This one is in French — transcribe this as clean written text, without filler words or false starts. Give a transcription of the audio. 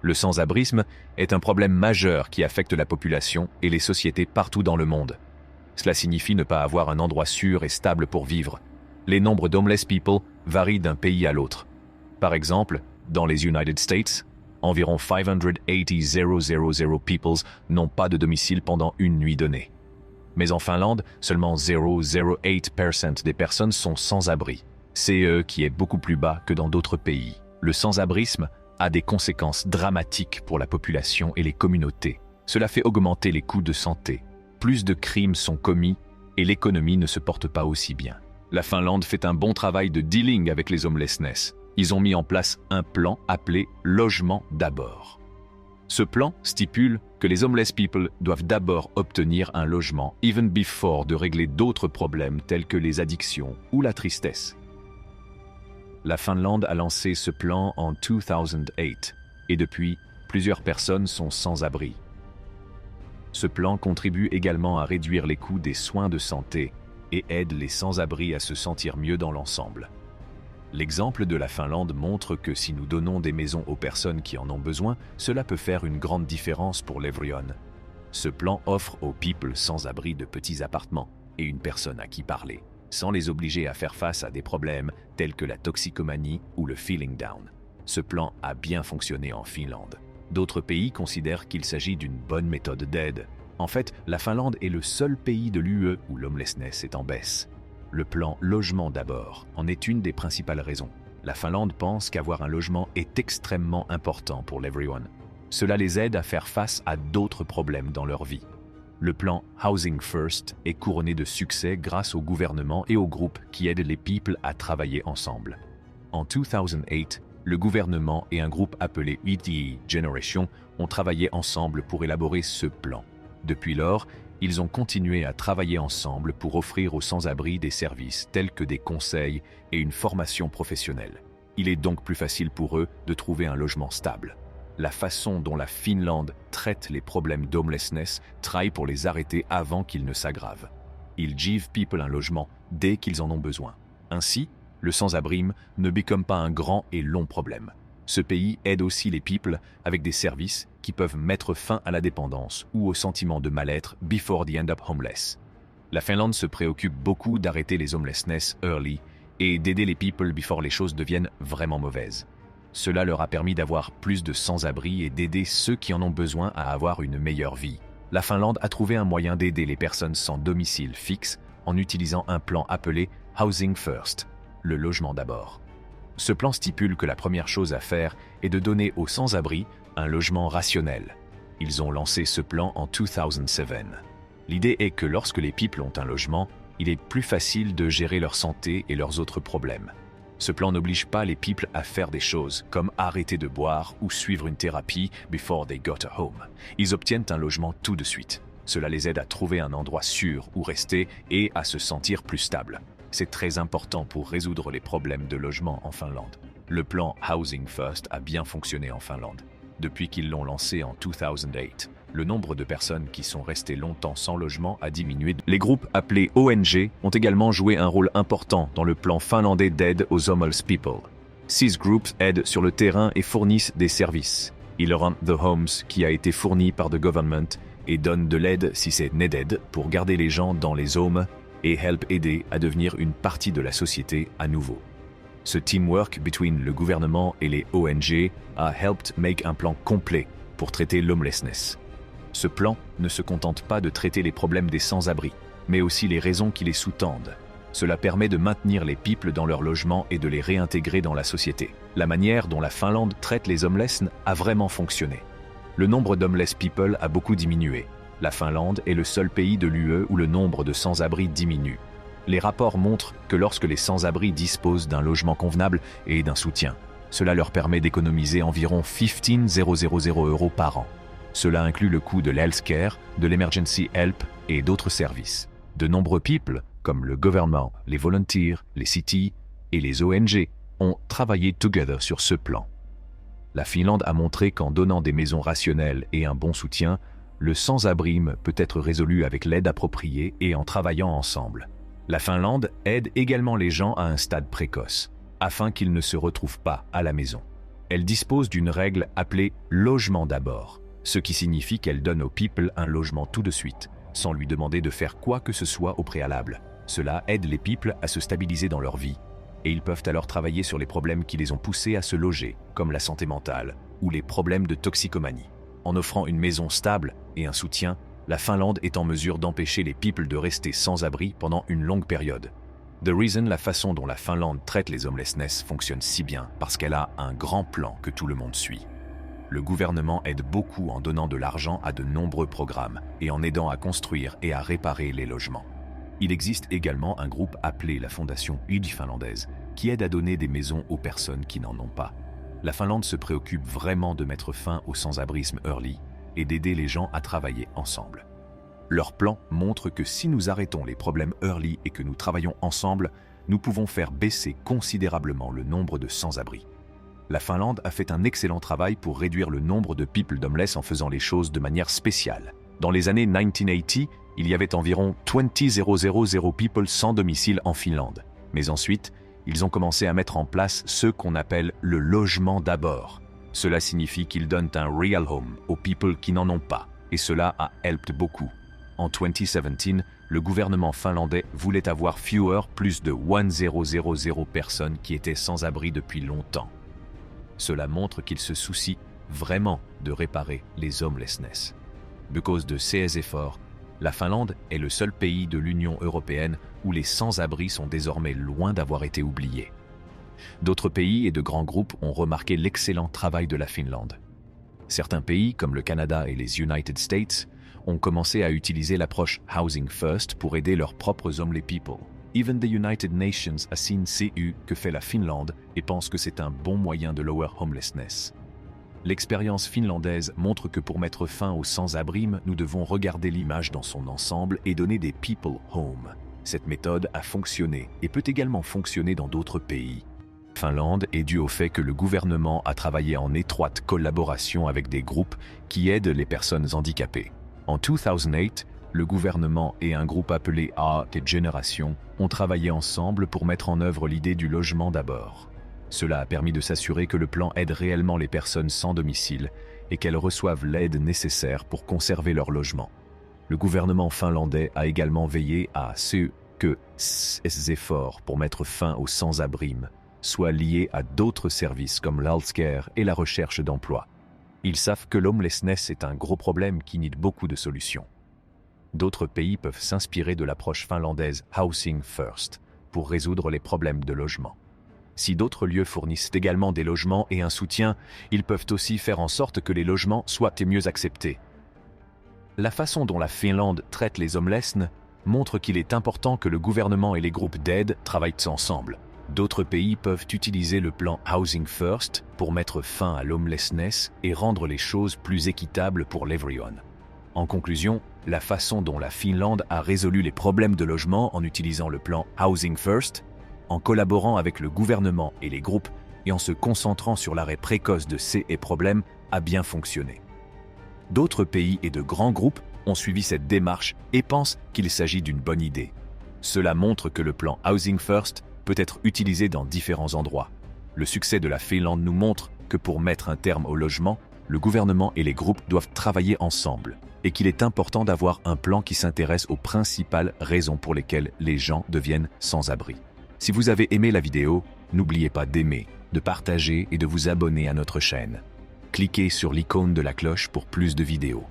Le sans-abrisme est un problème majeur qui affecte la population et les sociétés partout dans le monde. Cela signifie ne pas avoir un endroit sûr et stable pour vivre. Les nombres d'homeless people varient d'un pays à l'autre. Par exemple, dans les United States, environ 580,000 peoples n'ont pas de domicile pendant une nuit donnée. Mais en Finlande, seulement 0,08% des personnes sont sans abri, CE qui est beaucoup plus bas que dans d'autres pays. Le sans-abrisme a des conséquences dramatiques pour la population et les communautés. Cela fait augmenter les coûts de santé. Plus de crimes sont commis et l'économie ne se porte pas aussi bien. La Finlande fait un bon travail de dealing avec les homelessness. Ils ont mis en place un plan appelé « Logement d'abord ». Ce plan stipule que les homeless people doivent d'abord obtenir un logement, even before de régler d'autres problèmes tels que les addictions ou la tristesse. La Finlande a lancé ce plan en 2008 et depuis, plusieurs personnes sont sans abri. Ce plan contribue également à réduire les coûts des soins de santé et aide les sans-abri à se sentir mieux dans l'ensemble. L'exemple de la Finlande montre que si nous donnons des maisons aux personnes qui en ont besoin, cela peut faire une grande différence pour l'Evrion. Ce plan offre aux people sans-abri de petits appartements et une personne à qui parler, sans les obliger à faire face à des problèmes tels que la toxicomanie ou le feeling down. Ce plan a bien fonctionné en Finlande. D'autres pays considèrent qu'il s'agit d'une bonne méthode d'aide. En fait, la Finlande est le seul pays de l'UE où l'homelessness est en baisse. Le plan Logement d'abord en est une des principales raisons. La Finlande pense qu'avoir un logement est extrêmement important pour l'Evrion. Cela les aide à faire face à d'autres problèmes dans leur vie. Le plan Housing First est couronné de succès grâce au gouvernement et aux groupes qui aident les people à travailler ensemble. En 2008, le gouvernement et un groupe appelé ETE Generation ont travaillé ensemble pour élaborer ce plan. Depuis lors, ils ont continué à travailler ensemble pour offrir aux sans-abri des services tels que des conseils et une formation professionnelle. Il est donc plus facile pour eux de trouver un logement stable. La façon dont la Finlande traite les problèmes d'homelessness travaille pour les arrêter avant qu'ils ne s'aggravent. Ils give people un logement dès qu'ils en ont besoin. Ainsi, le sans-abrisme ne become pas un grand et long problème. Ce pays aide aussi les people avec des services qui peuvent mettre fin à la dépendance ou au sentiment de mal-être before they end up homeless. La Finlande se préoccupe beaucoup d'arrêter les homelessness early et d'aider les people before les choses deviennent vraiment mauvaises. Cela leur a permis d'avoir plus de sans-abri et d'aider ceux qui en ont besoin à avoir une meilleure vie. La Finlande a trouvé un moyen d'aider les personnes sans domicile fixe en utilisant un plan appelé Housing First, le logement d'abord. Ce plan stipule que la première chose à faire est de donner aux sans-abri un logement rationnel. Ils ont lancé ce plan en 2007. L'idée est que lorsque les people ont un logement, il est plus facile de gérer leur santé et leurs autres problèmes. Ce plan n'oblige pas les people à faire des choses comme arrêter de boire ou suivre une thérapie before they got a home. Ils obtiennent un logement tout de suite. Cela les aide à trouver un endroit sûr où rester et à se sentir plus stable. C'est très important pour résoudre les problèmes de logement en Finlande. Le plan Housing First a bien fonctionné en Finlande. Depuis qu'ils l'ont lancé en 2008, le nombre de personnes qui sont restées longtemps sans logement a diminué. Les groupes appelés ONG ont également joué un rôle important dans le plan finlandais d'aide aux homeless people. Ces groupes aident sur le terrain et fournissent des services. Ils rendent The Homes qui a été fourni par the government et donnent de l'aide si c'est needed pour garder les gens dans les homes et help aider à devenir une partie de la société à nouveau. Ce teamwork between le gouvernement et les ONG a helped make un plan complet pour traiter l'homelessness. Ce plan ne se contente pas de traiter les problèmes des sans-abri, mais aussi les raisons qui les sous-tendent. Cela permet de maintenir les people dans leur logement et de les réintégrer dans la société. La manière dont la Finlande traite les homeless a vraiment fonctionné. Le nombre d'homeless people a beaucoup diminué. La Finlande est le seul pays de l'UE où le nombre de sans-abri diminue. Les rapports montrent que lorsque les sans-abri disposent d'un logement convenable et d'un soutien, cela leur permet d'économiser environ 15,000 € par an. Cela inclut le coût de l'healthcare, de l'emergency help et d'autres services. De nombreux people, comme le gouvernement, les volunteers, les cities et les ONG, ont travaillé together sur ce plan. La Finlande a montré qu'en donnant des maisons rationnelles et un bon soutien, le sans-abrisme peut être résolu avec l'aide appropriée et en travaillant ensemble. La Finlande aide également les gens à un stade précoce, afin qu'ils ne se retrouvent pas à la maison. Elle dispose d'une règle appelée « logement d'abord », ce qui signifie qu'elle donne aux people un logement tout de suite, sans lui demander de faire quoi que ce soit au préalable. Cela aide les people à se stabiliser dans leur vie, et ils peuvent alors travailler sur les problèmes qui les ont poussés à se loger, comme la santé mentale ou les problèmes de toxicomanie. En offrant une maison stable et un soutien, la Finlande est en mesure d'empêcher les people de rester sans abri pendant une longue période. The reason, la façon dont la Finlande traite les homelessness fonctionne si bien parce qu'elle a un grand plan que tout le monde suit. Le gouvernement aide beaucoup en donnant de l'argent à de nombreux programmes et en aidant à construire et à réparer les logements. Il existe également un groupe appelé la Fondation Ylva finlandaise qui aide à donner des maisons aux personnes qui n'en ont pas. La Finlande se préoccupe vraiment de mettre fin au sans-abrisme early et d'aider les gens à travailler ensemble. Leur plan montre que si nous arrêtons les problèmes early et que nous travaillons ensemble, nous pouvons faire baisser considérablement le nombre de sans-abri. La Finlande a fait un excellent travail pour réduire le nombre de people homeless en faisant les choses de manière spéciale. Dans les années 1980, il y avait environ 20,000 people sans domicile en Finlande. Mais ensuite, ils ont commencé à mettre en place ce qu'on appelle le logement d'abord. Cela signifie qu'ils donnent un real home aux people qui n'en ont pas, et cela a helped beaucoup. En 2017, le gouvernement finlandais voulait avoir plus de 1000 personnes qui étaient sans abri depuis longtemps. Cela montre qu'il se soucie vraiment de réparer les homelessness. À cause de ces efforts, la Finlande est le seul pays de l'Union européenne où les sans-abri sont désormais loin d'avoir été oubliés. D'autres pays et de grands groupes ont remarqué l'excellent travail de la Finlande. Certains pays, comme le Canada et les United States, ont commencé à utiliser l'approche Housing First pour aider leurs propres homeless people. Even the United Nations a seen que fait la Finlande et pense que c'est un bon moyen de lower homelessness. L'expérience finlandaise montre que pour mettre fin au sans-abrisme, nous devons regarder l'image dans son ensemble et donner des people home. Cette méthode a fonctionné et peut également fonctionner dans d'autres pays. Finlande est due au fait que le gouvernement a travaillé en étroite collaboration avec des groupes qui aident les personnes handicapées. En 2008, le gouvernement et un groupe appelé Art Generation ont travaillé ensemble pour mettre en œuvre l'idée du logement d'abord. Cela a permis de s'assurer que le plan aide réellement les personnes sans domicile et qu'elles reçoivent l'aide nécessaire pour conserver leur logement. Le gouvernement finlandais a également veillé à ce que ces efforts pour mettre fin au sans-abrisme soient liés à d'autres services comme l'healthcare et la recherche d'emploi. Ils savent que l'homelessness est un gros problème qui need beaucoup de solutions. D'autres pays peuvent s'inspirer de l'approche finlandaise Housing First pour résoudre les problèmes de logement. Si d'autres lieux fournissent également des logements et un soutien, ils peuvent aussi faire en sorte que les logements soient mieux acceptés. La façon dont la Finlande traite les homeless montre qu'il est important que le gouvernement et les groupes d'aide travaillent ensemble. D'autres pays peuvent utiliser le plan Housing First pour mettre fin à l'homelessness et rendre les choses plus équitables pour everyone. En conclusion, la façon dont la Finlande a résolu les problèmes de logement en utilisant le plan Housing First, en collaborant avec le gouvernement et les groupes et en se concentrant sur l'arrêt précoce de ces problèmes a bien fonctionné. D'autres pays et de grands groupes ont suivi cette démarche et pensent qu'il s'agit d'une bonne idée. Cela montre que le plan Housing First peut être utilisé dans différents endroits. Le succès de la Finlande nous montre que pour mettre un terme au logement, le gouvernement et les groupes doivent travailler ensemble et qu'il est important d'avoir un plan qui s'intéresse aux principales raisons pour lesquelles les gens deviennent sans abri. Si vous avez aimé la vidéo, n'oubliez pas d'aimer, de partager et de vous abonner à notre chaîne. Cliquez sur l'icône de la cloche pour plus de vidéos.